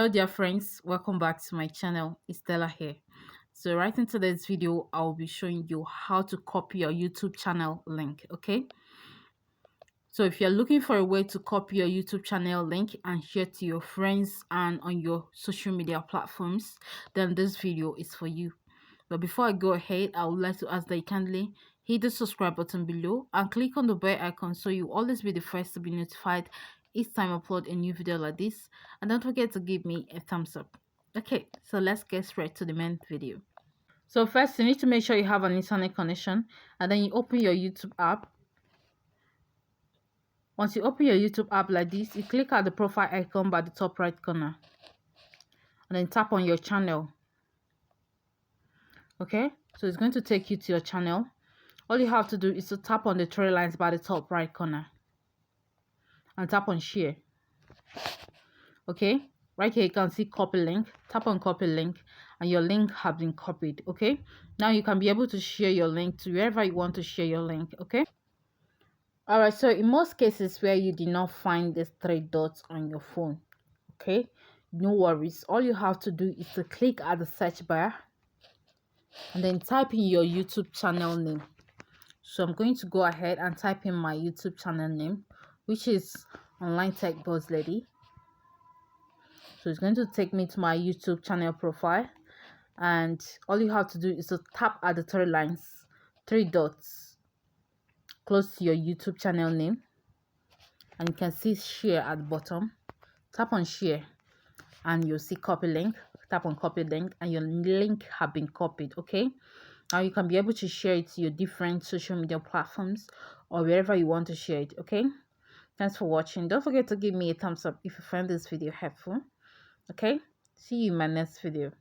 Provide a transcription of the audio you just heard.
Hello dear friends, welcome back to my channel. It's Stella here. So right into this video, I'll be showing you how to copy your YouTube channel link. Okay, so if you're looking for a way to copy your YouTube channel link and share to your friends and on your social media platforms, then this video is for you. But before I go ahead, I would like to ask that you kindly hit the subscribe button below and click on the bell icon so you always be the first to be notified each time I upload a new video like this. And don't forget to give me a thumbs up. Okay, so let's get straight to the main video. So first, you need to make sure you have an internet connection, and then you open your YouTube app. Once you open your YouTube app like this, you click at the profile icon by the top right corner and then tap on your channel. Okay, so it's going to take you to your channel. All you have to do is to tap on the three lines by the top right corner and tap on share. Okay, right here you can see copy link. Tap on copy link and your link has been copied. Okay, now you can be able to share your link to wherever you want to share your link. Okay, all right, so in most cases where you did not find these three dots on your phone, okay, no worries. All you have to do is to click at the search bar and then type in your YouTube channel name. So I'm going to go ahead and type in my YouTube channel name, which is Online Tech Boss Lady. So it's going to take me to my YouTube channel profile, and all you have to do is to tap at the three dots close to your YouTube channel name, and you can see share at the bottom. Tap on share and you'll see copy link. Tap on copy link and your link have been copied. Okay, now you can be able to share it to your different social media platforms or wherever you want to share it. Okay, thanks for watching. Don't forget to give me a thumbs up if you find this video helpful. Okay, see you in my next video.